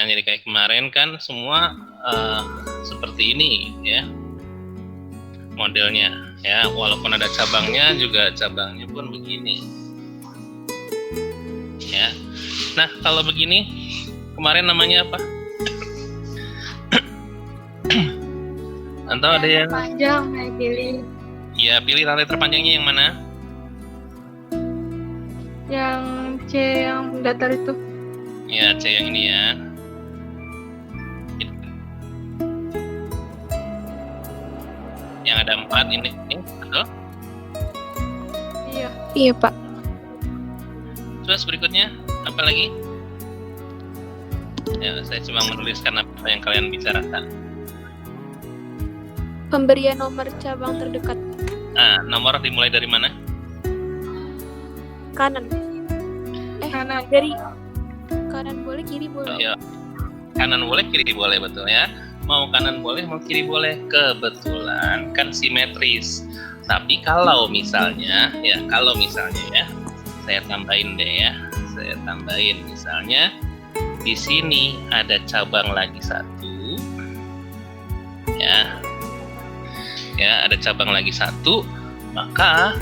Nah, jadi kayak kemarin kan semua seperti ini ya modelnya ya, walaupun ada cabangnya juga cabangnya pun begini ya. Nah, kalau begini kemarin namanya apa? Atau ada yang panjang, pilih ya, pilih rantai terpanjangnya yang mana? yang C yang datar itu. Ya, C yang ini ya. Yang ada 4 ini, betul? Iya. Iya, Pak. Terus berikutnya apa lagi? Ya, saya cuma menuliskan apa yang kalian bicarakan. Pemberian nomor cabang terdekat. Nah, nomor dimulai dari mana? Kanan. Kanan. Dari kanan boleh, kiri boleh. Ya, kanan boleh, kiri boleh, betul ya. Mau kanan boleh, mau kiri boleh, kebetulan kan simetris. Tapi kalau misalnya ya, saya tambahin deh ya. Saya tambahin misalnya di sini ada cabang lagi satu. Ya. Ya, ada cabang lagi satu, maka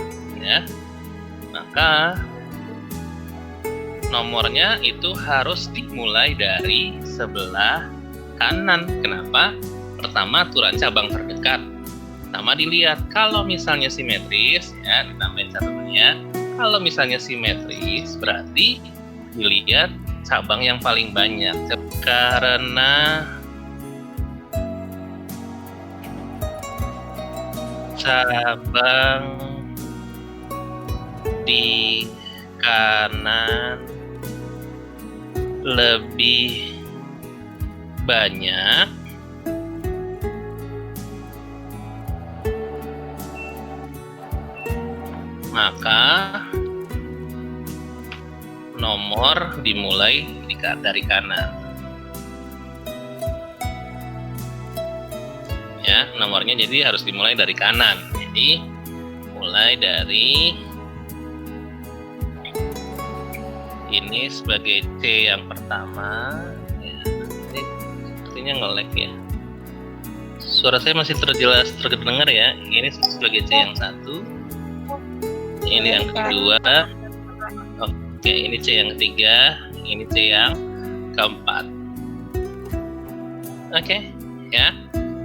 nomornya itu harus dimulai dari sebelah kanan. Kenapa? Pertama, aturan cabang terdekat. Pertama dilihat, kalau misalnya simetris, ya ditambahin catatannya. Kalau misalnya simetris, berarti dilihat cabang yang paling banyak. Karena cabang di kanan lebih banyak, maka nomor dimulai dari kanan. Ya, nomornya jadi harus dimulai dari kanan. Jadi mulai dari ini sebagai C yang pertama. Ya, ini sepertinya nge-lag ya. Suara saya masih terdengar ya. Ini sebagai C yang satu. Ini yang kedua. Oke, ini C yang ketiga. Ini C yang keempat. Oke, ya.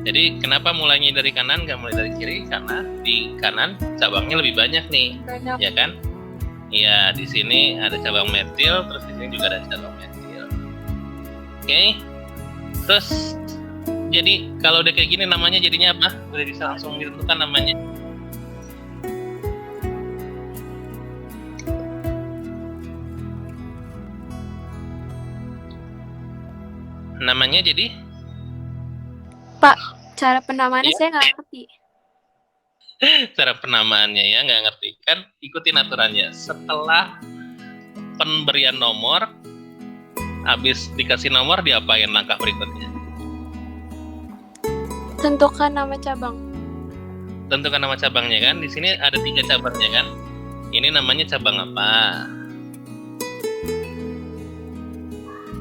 Jadi kenapa mulainya dari kanan, nggak mulai dari kiri? Karena di kanan cabangnya lebih banyak nih, ya kan? Iya, di sini ada cabang metil, terus di sini juga ada cabang metil. Oke. Terus jadi kalau udah kayak gini namanya jadinya apa? Udah bisa langsung ditentukan namanya. Namanya jadi? Pak, cara penamaannya saya nggak ngerti. Cara penamaannya ya nggak ngerti kan? Ikutin aturannya. Setelah pemberian nomor, habis dikasih nomor diapain langkah berikutnya? Tentukan nama cabang. Tentukan nama cabangnya kan? Di sini ada 3 cabangnya kan? Ini namanya cabang apa?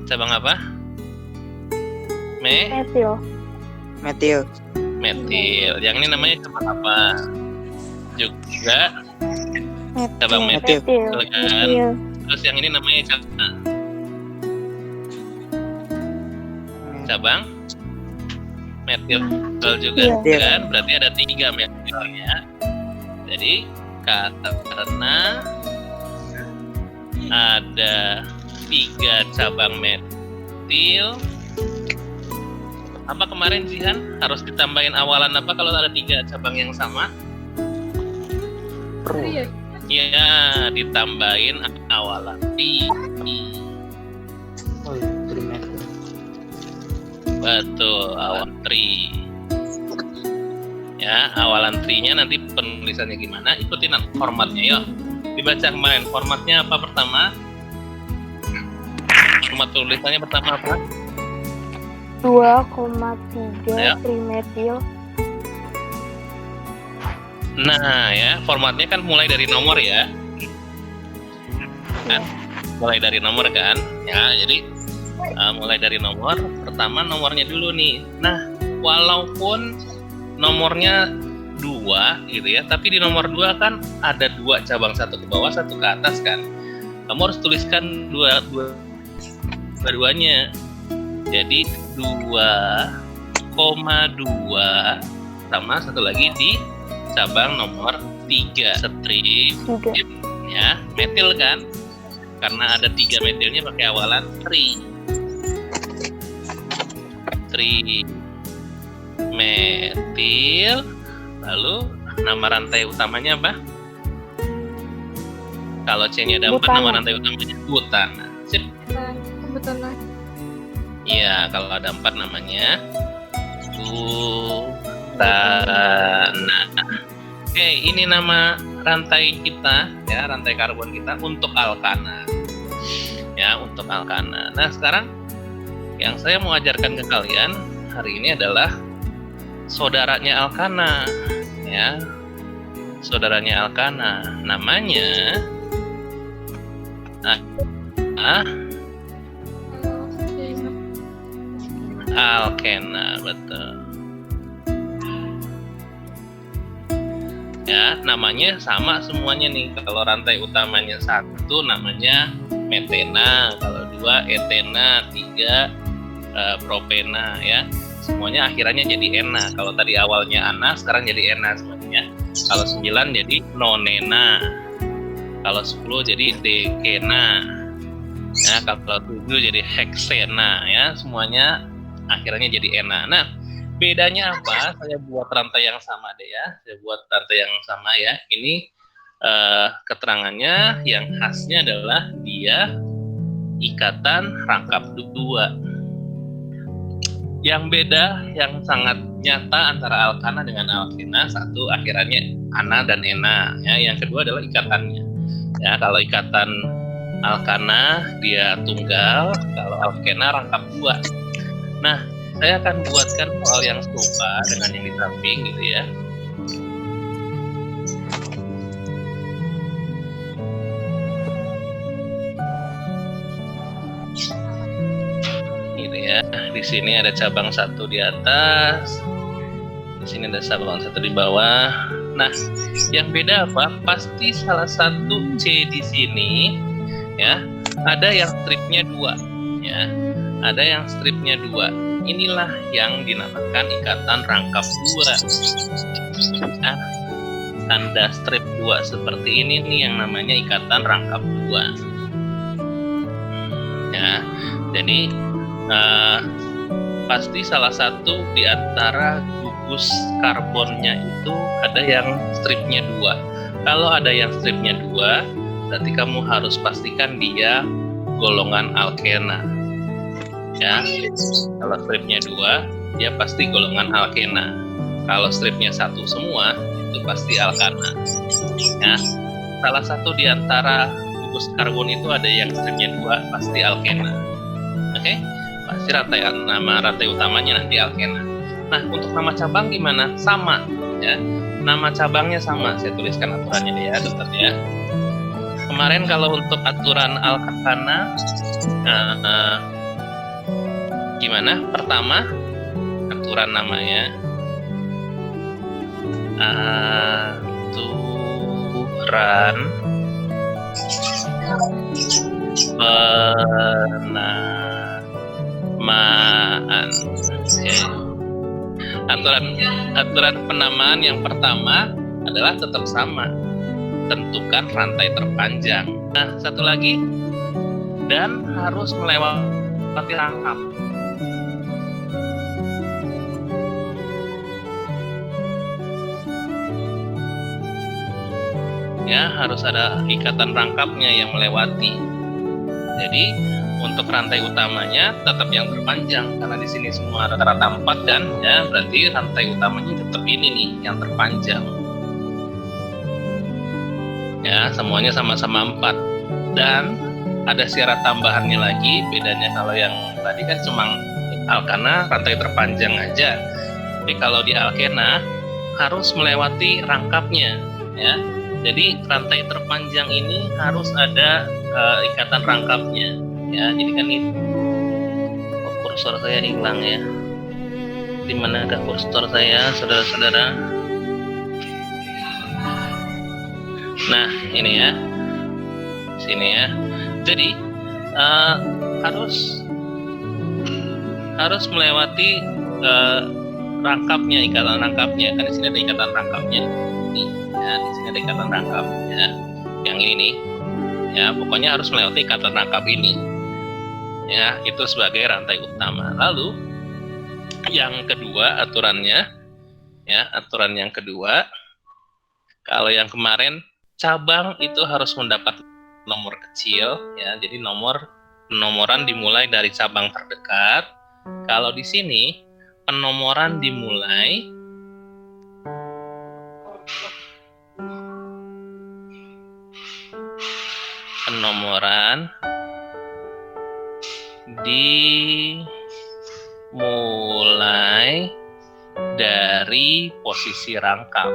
Cabang apa? Metil. Yang ini namanya cabang apa? Juga cabang metil kan? Terus yang ini namanya cabang metil juga kan? Berarti ada 3 metilnya. Jadi karena ada 3 cabang metil, apa kemarin Jihan harus ditambahin awalan apa kalau ada 3 cabang yang sama? Iya. Ya, ditambahin awalan tri. Betul, awalan tri. Ya, awalan tri-nya nanti penulisannya gimana? Ikutin formatnya yuk. Dibaca kemarin formatnya apa pertama? Format tulisannya pertama apa? 2,3 trimetil. Nah ya, formatnya kan mulai dari nomor ya. Kan? Mulai dari nomor kan. Ya, jadi Mulai dari nomor pertama, nomornya dulu nih. Nah, walaupun nomornya 2 gitu ya, tapi di nomor 2 kan ada 2 cabang, satu ke bawah, satu ke atas kan. Kamu harus tuliskan dua-duanya. Jadi 2,2 sama satu lagi di cabang nomor 3, strip ya, metil kan, karena ada 3 metilnya pakai awalan tri metil. Lalu nama rantai utamanya apa? Kalau C-nya ada 4, nama rantai utamanya butana. Sip. Kebetulan. Iya, kalau ada 4 namanya butana. Oke, ini nama rantai kita ya, rantai karbon kita untuk alkana. Ya, untuk alkana. Nah, sekarang yang saya mau ajarkan ke kalian hari ini adalah saudaranya alkana ya. Saudaranya alkana namanya alkena, betul. Ya, namanya sama semuanya nih. Kalau rantai utamanya 1 namanya metena, kalau 2 etena, 3 propena ya. Semuanya akhirannya jadi ena. Kalau tadi awalnya ana, sekarang jadi ena semuanya. Kalau 9 jadi nonena. Kalau 10 jadi dekena. Ya, kalau 7 jadi heksena ya. Semuanya akhirannya jadi ena. Nah, bedanya apa? Saya buat rantai yang sama deh ya. Saya buat rantai yang sama ya. Ini keterangannya yang khasnya adalah dia ikatan rangkap 2. Yang beda, yang sangat nyata antara alkana dengan alkena, 1 akhirannya ana dan ena ya. Yang kedua adalah ikatannya ya. Kalau ikatan alkana dia tunggal, kalau alkena rangkap 2. Nah, saya akan buatkan soal yang serupa dengan yang di samping gitu ya. Gitu ya. Di sini ada cabang 1 di atas. Di sini ada cabang 1 di bawah. Nah, yang beda apa? Pasti salah satu C di sini ya, ada yang stripnya 2 ya. Ada yang stripnya 2. Inilah yang dinamakan ikatan rangkap 2. Nah, tanda strip 2 seperti ini nih yang namanya ikatan rangkap 2. Ya, jadi pasti salah satu di antara gugus karbonnya itu ada yang stripnya 2. Kalau ada yang stripnya 2, berarti kamu harus pastikan dia golongan alkena. Ya, kalau stripnya 2, dia pasti golongan alkena. Kalau stripnya 1 semua, itu pasti alkana. Ya, salah satu di antara gugus karbon itu ada yang stripnya 2, pasti alkena. Oke, pasti nama rantai utamanya nanti alkena. Nah, untuk nama cabang gimana? Sama, ya. Nama cabangnya sama. Saya tuliskan aturannya deh ya, dokter ya. Kemarin kalau untuk aturan alkana, gimana? Pertama, aturan namanya aturan penamaan. Aturan penamaan yang pertama adalah tetap sama, tentukan rantai terpanjang. Nah, satu lagi, dan harus melewati rangkap. Ya, harus ada ikatan rangkapnya yang melewati. Jadi untuk rantai utamanya tetap yang terpanjang, karena di sini semua rata-rata 4 kan, ya berarti rantai utamanya tetap ini nih yang terpanjang. Ya, semuanya sama-sama 4. Dan ada syarat tambahannya lagi, bedanya kalau yang tadi kan cuma alkana rantai terpanjang aja. Tapi kalau di alkena harus melewati rangkapnya, ya. Jadi rantai terpanjang ini harus ada ikatan rangkapnya, ya. Jadi kan Kursor saya hilang ya. Di manakah kursor saya, saudara-saudara? Nah, ini ya. Sini ya. Jadi harus melewati rangkapnya, ikatan rangkapnya. Kan di sini ada ikatan rangkapnya. Nih, ya, di sini ada ikatan rangkapnya. Yang ini nih. Ya, pokoknya harus melewati ikatan rangkap ini. Ya, itu sebagai rantai utama. Lalu yang kedua aturannya, ya, aturan yang kedua, kalau yang kemarin cabang itu harus mendapat nomor kecil, ya. Jadi penomoran dimulai dari cabang terdekat. Kalau di sini penomoran dimulai dari posisi rangkap.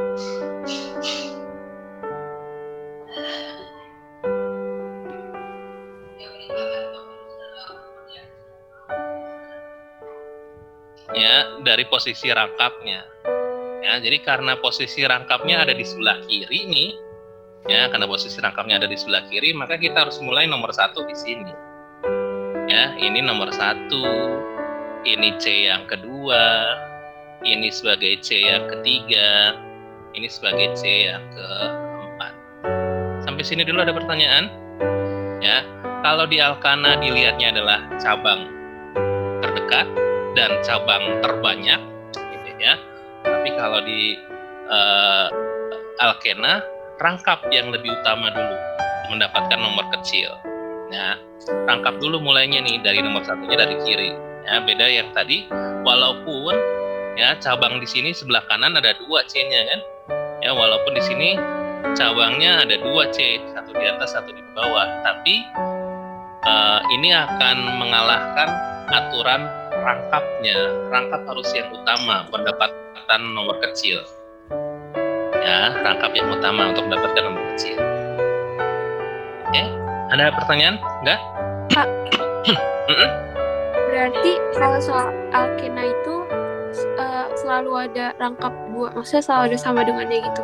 Ya, dari posisi rangkapnya. Ya, jadi karena posisi rangkapnya ada di sebelah kiri nih, ya, karena posisi rangkapnya ada di sebelah kiri, maka kita harus mulai nomor 1 di sini. Ya, ini nomor 1, ini C yang kedua, ini sebagai C yang ketiga, ini sebagai C yang keempat. Sampai sini dulu ada pertanyaan? Ya, kalau di Alkana dilihatnya adalah cabang terdekat dan cabang terbanyak, gitu ya. Tapi kalau di Alkena, rangkap yang lebih utama dulu mendapatkan nomor kecil. Nah, rangkap dulu mulainya nih dari nomor 1-nya dari kiri. Ya, beda yang tadi, walaupun ya cabang di sini sebelah kanan ada 2 C-nya kan. Ya, walaupun di sini cabangnya ada 2 C, satu di atas, satu di bawah, tapi ini akan mengalahkan aturan rangkapnya. Rangkap harus yang utama, pendapatan nomor kecil. Ya, rangkap yang utama untuk mendapatkan nomor kecil. Oke, ada pertanyaan? Enggak? Pak, berarti kalau soal Alkena itu selalu ada rangkap 2, maksudnya selalu ada sama dengannya gitu?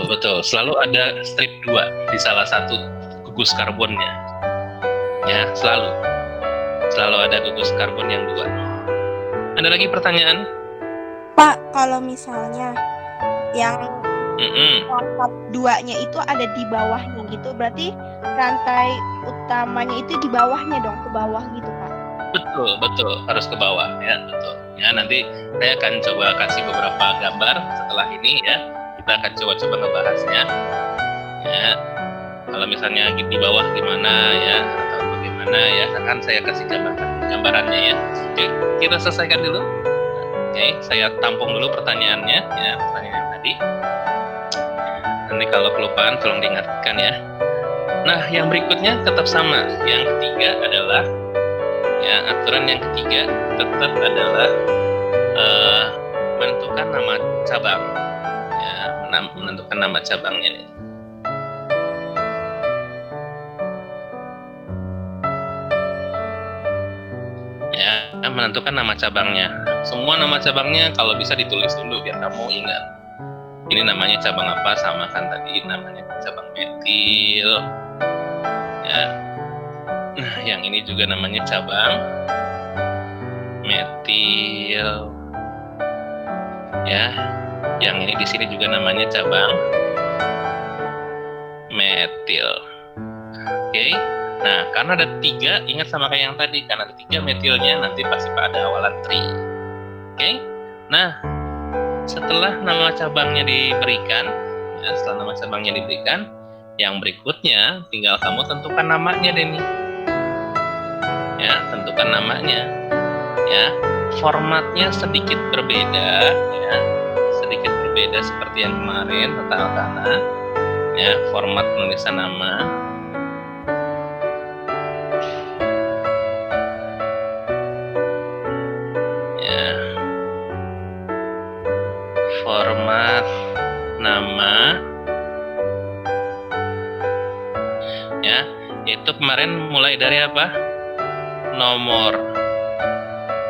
Betul. Selalu ada strip 2 di salah satu gugus karbonnya. Ya, selalu ada gugus karbon yang 2. Ada lagi pertanyaan? Pak, kalau misalnya yang rangkap 2-nya itu ada di bawahnya gitu, berarti rantai utamanya itu di bawahnya dong, ke bawah gitu, Pak? Betul, harus ke bawah ya, betul. Ya, nanti saya akan coba kasih beberapa gambar setelah ini ya. Kita akan coba ngebahasnya. Ya, kalau misalnya di bawah gimana ya, atau bagaimana ya, akan saya kasih gambarannya ya. Oke, kita selesaikan dulu. Oke, saya tampung dulu pertanyaannya ya, pertanyaan tadi. Nanti kalau kelupaan tolong diingatkan ya. Nah, yang berikutnya tetap sama. Yang ketiga adalah ya, aturan yang ketiga tetap adalah menentukan nama cabang. Ya, menentukan nama cabangnya nih. Ya, menentukan nama cabangnya. Semua nama cabangnya kalau bisa ditulis dulu biar kamu ingat. Ini namanya cabang apa, sama kan tadi namanya cabang metil. Ya. Nah, yang ini juga namanya cabang metil. Ya. Yang ini di sini juga namanya cabang metil. Oke. Nah, karena ada 3, ingat sama kayak yang tadi, karena ada 3 metilnya nanti pasti pada awalan tri. Oke. Nah, setelah nama cabangnya diberikan, yang berikutnya tinggal kamu tentukan namanya deh nih. Ya, tentukan namanya. Ya, formatnya sedikit berbeda, ya, seperti yang kemarin tentang Alkana. Ya, format penulisan nama. Format nama ya, itu kemarin mulai dari apa? Nomor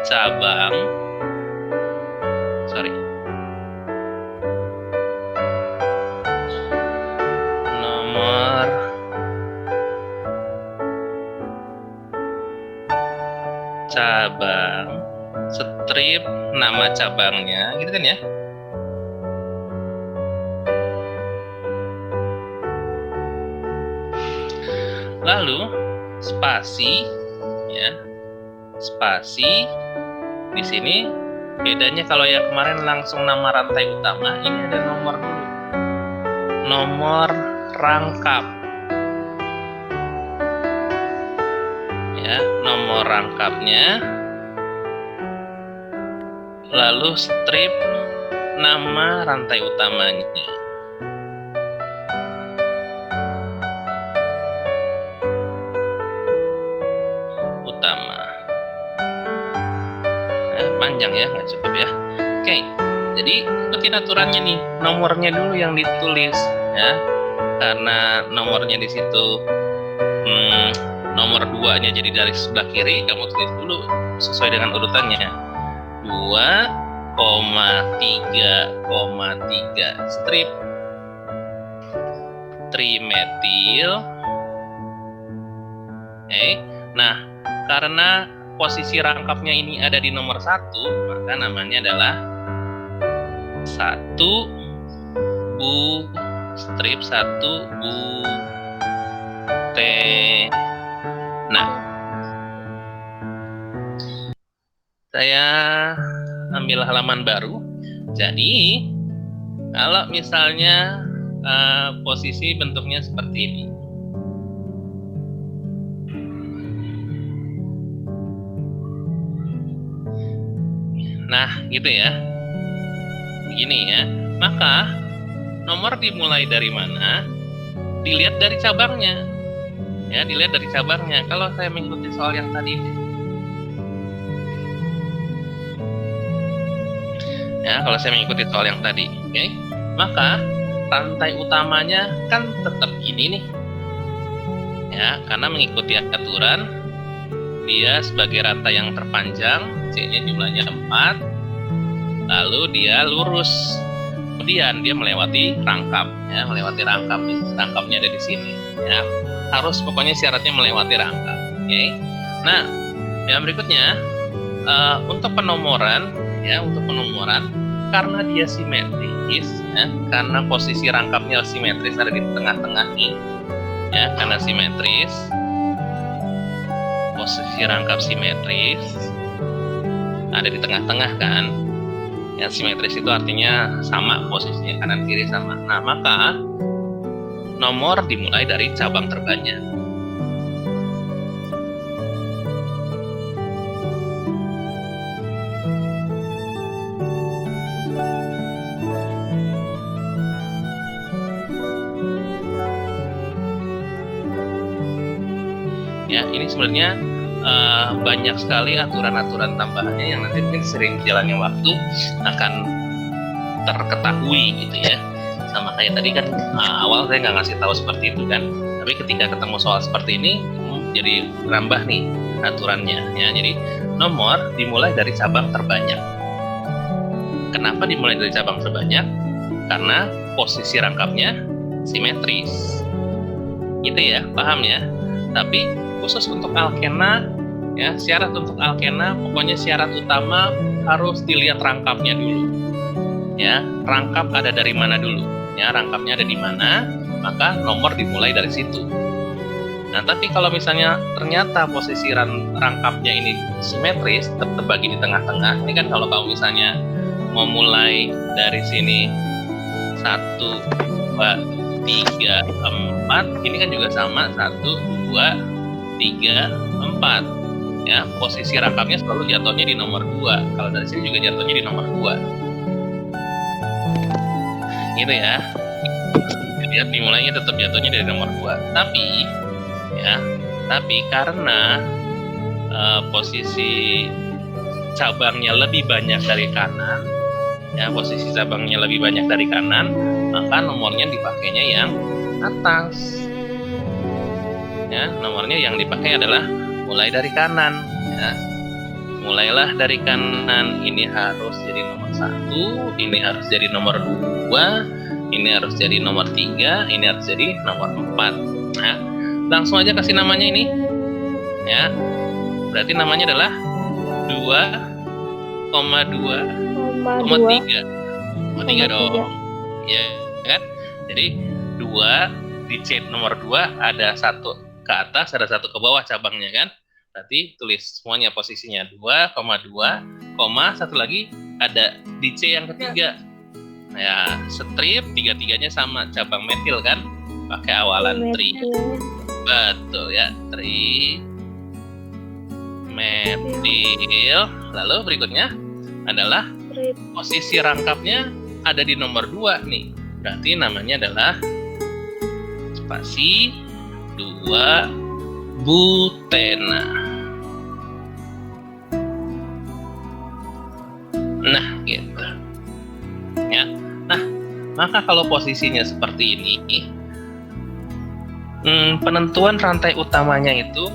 cabang, nomor cabang, strip nama cabangnya, gitu kan ya. Lalu spasi, ya, spasi di sini bedanya kalau yang kemarin langsung nama rantai utama, ini ada nomor dulu, nomor rangkap, ya, nomor rangkapnya, lalu strip nama rantai utamanya. Panjang ya, nggak cukup ya. Oke, jadi ikutin aturannya nih, nomornya dulu yang ditulis ya, karena nomornya di situ nomor 2-nya jadi dari sebelah kiri, kamu tulis dulu sesuai dengan urutannya. 2,3,3 strip trimetil. Nah, karena posisi rangkapnya ini ada di nomor 1, maka namanya adalah 1 bu strip 1 butene. Nah, saya ambil halaman baru. Jadi, kalau misalnya posisi bentuknya seperti ini. Nah, gitu ya. Begini ya. Maka nomor dimulai dari mana? Dilihat dari cabangnya. Ya, dilihat dari cabangnya. Kalau saya mengikuti soal yang tadi ini. Ya, kalau saya mengikuti soal yang tadi, oke. Maka rantai utamanya kan tetap ini nih. Ya, karena mengikuti aturan dia sebagai rantai yang terpanjang, C-nya jumlahnya 4, lalu dia lurus, kemudian dia melewati rangkap, ya, melewati rangkap, rangkapnya ada di sini, ya, harus pokoknya syaratnya melewati rangkap, oke. Nah, yang berikutnya untuk penomoran, ya, untuk penomoran karena dia simetris, ya, karena posisi rangkapnya simetris ada di tengah-tengah nih, ya, karena simetris. Posisi rangkap simetris ada di tengah-tengah kan. Yang simetris itu artinya sama posisinya, kanan kiri sama. Nah, maka nomor dimulai dari cabang terbanyak. Ya, ini sebenarnya banyak sekali aturan-aturan tambahannya yang nanti mungkin sering jalannya waktu akan terketahui gitu ya. Sama kayak tadi kan awal saya nggak ngasih tahu seperti itu kan, tapi ketika ketemu soal seperti ini jadi berambah nih aturannya ya. Jadi nomor dimulai dari cabang terbanyak. Kenapa dimulai dari cabang terbanyak? Karena posisi rangkapnya simetris gitu ya, paham ya. Tapi khusus untuk alkena, ya, syarat untuk alkena pokoknya syarat utama harus dilihat rangkapnya dulu, ya, rangkap ada dari mana dulu, ya, rangkapnya ada di mana, maka nomor dimulai dari situ. Nah, tapi kalau misalnya ternyata posisi rangkapnya ini simetris, terbagi di tengah-tengah, ini kan kalau kamu misalnya mau mulai dari sini 1, 2, 3, 4, ini kan juga sama 1, 2, 3, 4, ya, posisi rangkapnya selalu jatuhnya di nomor 2. Kalau dari sini juga jatuhnya di nomor 2. Gitu ya. Lihat dimulainya tetap jatuhnya dari nomor 2. Tapi ya, tapi karena posisi cabangnya lebih banyak dari kanan, ya, posisi cabangnya lebih banyak dari kanan, maka nomornya dipakainya yang atas. Ya, nomornya yang dipakai adalah mulai dari kanan, ya. mulailah dari kanan. Ini harus jadi nomor 1, ini harus jadi nomor 2, ini harus jadi nomor 3, ini harus jadi nomor 4. Nah, langsung aja kasih namanya ini. Ya. Berarti namanya adalah 2,2,3. 3 dong. Ya, kan? Jadi 2 di C nomor 2 ada 1 ke atas, ada 1 ke bawah cabangnya kan? Berarti tulis semuanya posisinya 2,2, satu lagi ada di C yang ketiga. Ya, strip tiga-tiganya sama cabang metil kan? Pakai awalan tri. Betul ya, tri metil. Lalu berikutnya adalah posisi rangkapnya ada di nomor 2 nih. Berarti namanya adalah spasi 2 butena. Nah, gitu. Ya. Nah, maka kalau posisinya seperti ini, penentuan rantai utamanya itu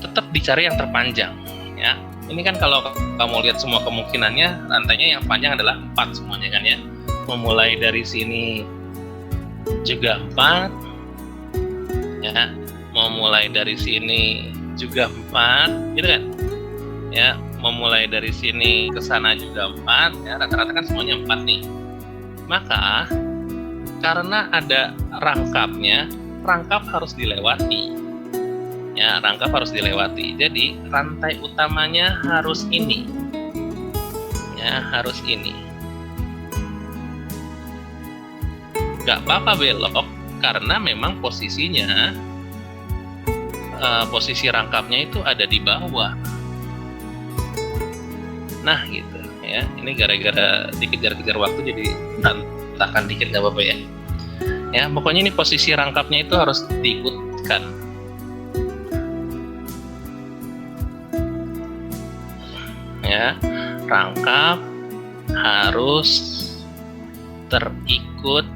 tetap dicari yang terpanjang. Ya. Ini kan kalau kamu lihat semua kemungkinannya, rantainya yang panjang adalah 4 semuanya kan ya. Memulai dari sini juga 4. Ya. Memulai dari sini juga 4, gitu kan? Ya, memulai dari sini ke sana juga 4, ya, rata-rata kan semuanya 4 nih. Maka karena ada rangkapnya, rangkap harus dilewati. Ya, rangkap harus dilewati. Jadi rantai utamanya harus ini. Ya, harus ini. Gak apa-apa belok karena memang posisinya posisi rangkapnya itu ada di bawah. Nah gitu ya, ini gara-gara dikejar-kejar waktu jadi berantakan dikit, gak apa-apa ya. Ya pokoknya ini posisi rangkapnya itu harus diikutkan. Ya, rangkap harus terikut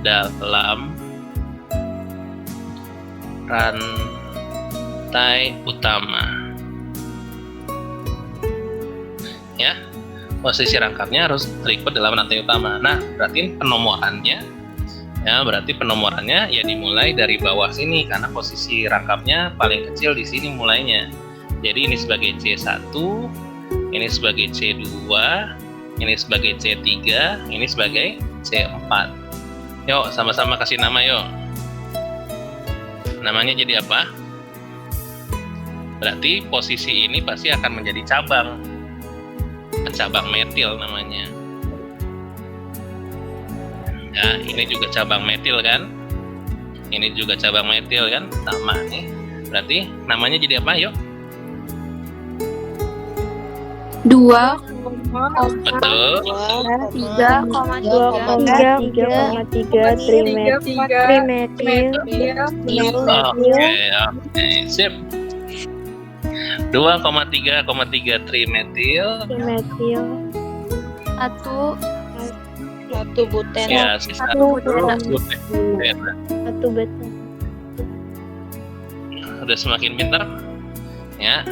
dalam rantai utama. Ya, posisi rangkapnya harus terikut dalam rantai utama. Nah, berarti penomorannya ya dimulai dari bawah sini karena posisi rangkapnya paling kecil di sini mulainya. Jadi ini sebagai C1, ini sebagai C2, ini sebagai C3, ini sebagai C4. Yuk, sama-sama kasih nama yuk. Namanya jadi apa? Berarti posisi ini pasti akan menjadi cabang metil namanya. Ya, ini juga cabang metil kan? Ini juga cabang metil kan? Sama nih. Berarti namanya jadi apa? Yuk. 2,3,3 trimetil. Oke, sip. 2,3,3 trimetil. Satu butena. Ya, sisa 1 butena. Udah semakin pintar. Ya.